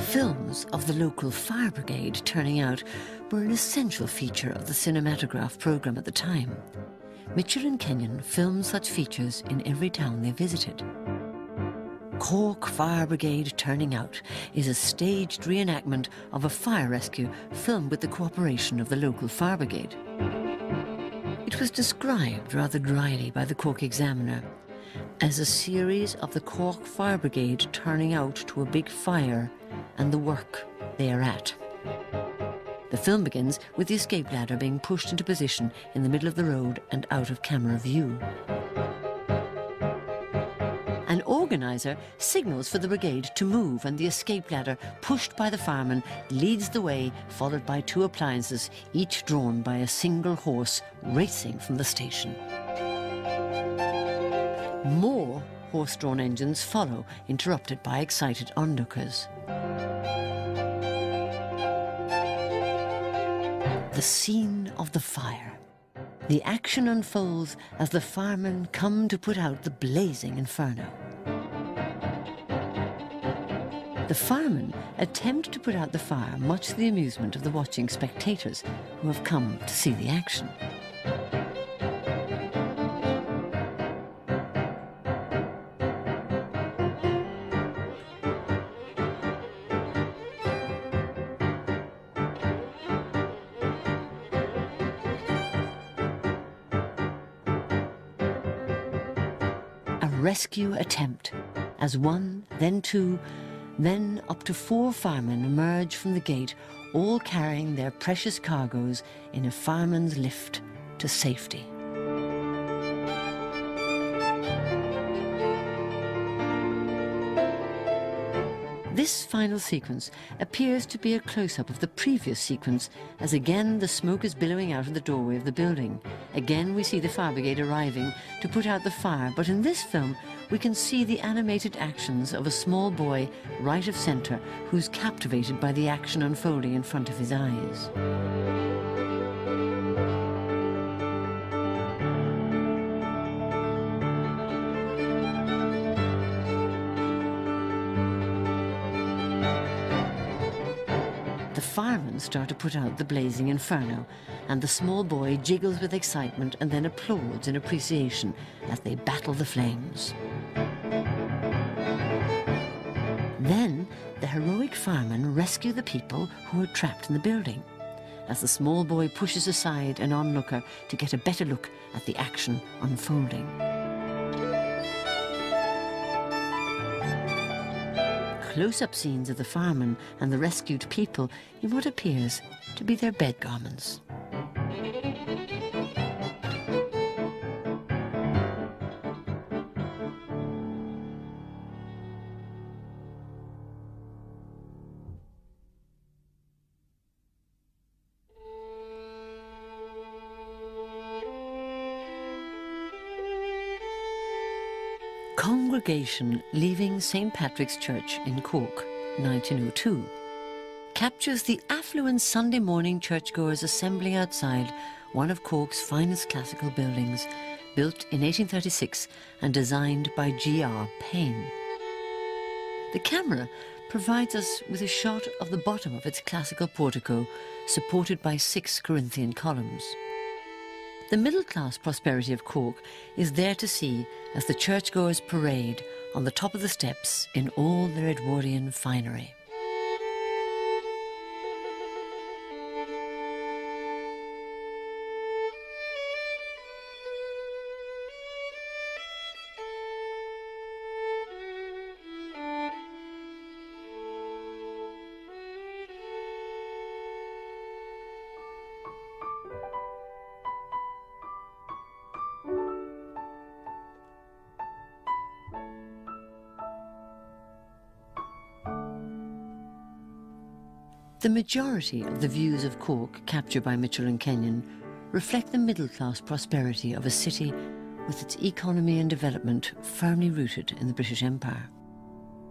Films of the local fire brigade turning out were an essential feature of the cinematograph programme at the time. Mitchell and Kenion filmed such features in every town they visited. Cork Fire Brigade Turning Out is a staged reenactment of a fire rescue filmed with the cooperation of the local fire brigade. It was described rather dryly by the Cork Examiner as a series of the Cork Fire Brigade turning out to a big fire and the work they are at. The film begins with the escape ladder being pushed into position in the middle of the road and out of camera view. An organiser signals for the brigade to move, and the escape ladder, pushed by the fireman, leads the way, followed by two appliances, each drawn by a single horse racing from the station. More horse-drawn engines follow, interrupted by excited onlookers. The scene of the fire. The action unfolds as the firemen come to put out the blazing inferno. The firemen attempt to put out the fire, much to the amusement of the watching spectators who have come to see the action. Rescue attempt, as one, then two, then up to 4 firemen emerge from the gate, all carrying their precious cargoes in a fireman's lift to safety. This final sequence appears to be a close-up of the previous sequence, as again the smoke is billowing out of the doorway of the building. Again we see the fire brigade arriving to put out the fire, but in this film we can see the animated actions of a small boy right of centre who's captivated by the action unfolding in front of his eyes. The firemen start to put out the blazing inferno, and the small boy jiggles with excitement and then applauds in appreciation as they battle the flames. Then the heroic firemen rescue the people who are trapped in the building, as the small boy pushes aside an onlooker to get a better look at the action unfolding. Close-up scenes of the firemen and the rescued people in what appears to be their bed garments. Congregation leaving St. Patrick's Church in Cork, 1902, captures the affluent Sunday morning churchgoers assembling outside one of Cork's finest classical buildings, built in 1836 and designed by G.R. Payne. The camera provides us with a shot of the bottom of its classical portico, supported by 6 Corinthian columns. The middle-class prosperity of Cork is there to see as the churchgoers parade on the top of the steps in all their Edwardian finery. The majority of the views of Cork captured by Mitchell and Kenion reflect the middle-class prosperity of a city with its economy and development firmly rooted in the British Empire.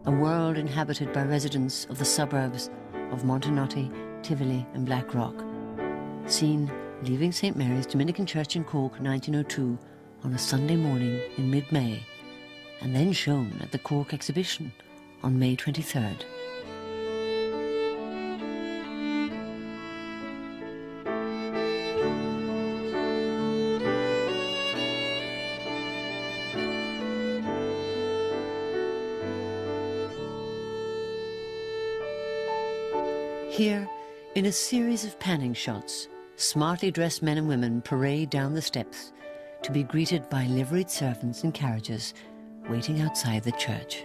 A world inhabited by residents of the suburbs of Montenotte, Tivoli and Blackrock, seen leaving St. Mary's Dominican Church in Cork 1902 on a Sunday morning in mid-May, and then shown at the Cork exhibition on May 23rd. Here, in a series of panning shots, smartly dressed men and women parade down the steps to be greeted by liveried servants in carriages waiting outside the church.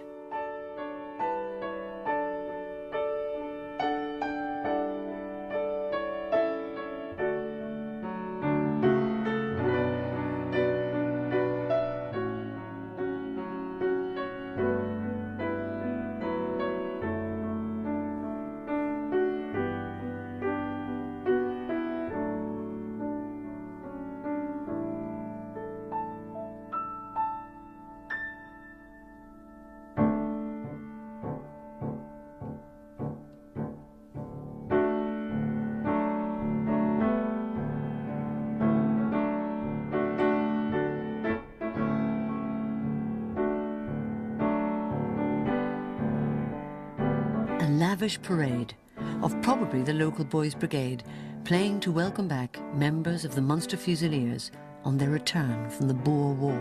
A lavish parade of probably the local boys' brigade playing to welcome back members of the Munster Fusiliers on their return from the Boer War.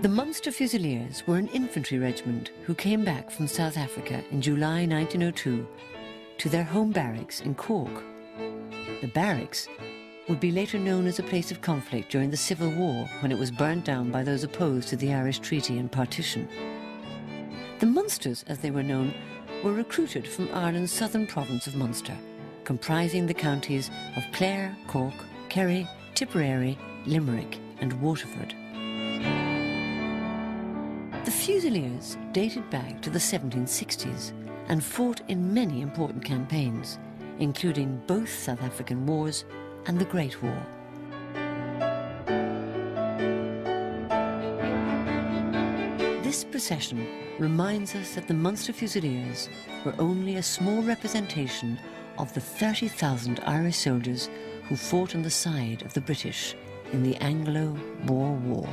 The Munster Fusiliers were an infantry regiment who came back from South Africa in July 1902 to their home barracks in Cork. The barracks would be later known as a place of conflict during the Civil War, when it was burnt down by those opposed to the Irish Treaty and Partition. The Munsters, as they were known, were recruited from Ireland's southern province of Munster, comprising the counties of Clare, Cork, Kerry, Tipperary, Limerick and Waterford. The Fusiliers dated back to the 1760s and fought in many important campaigns, including both South African wars and the Great War. This procession reminds us that the Munster Fusiliers were only a small representation of the 30,000 Irish soldiers who fought on the side of the British in the Anglo-Boer War.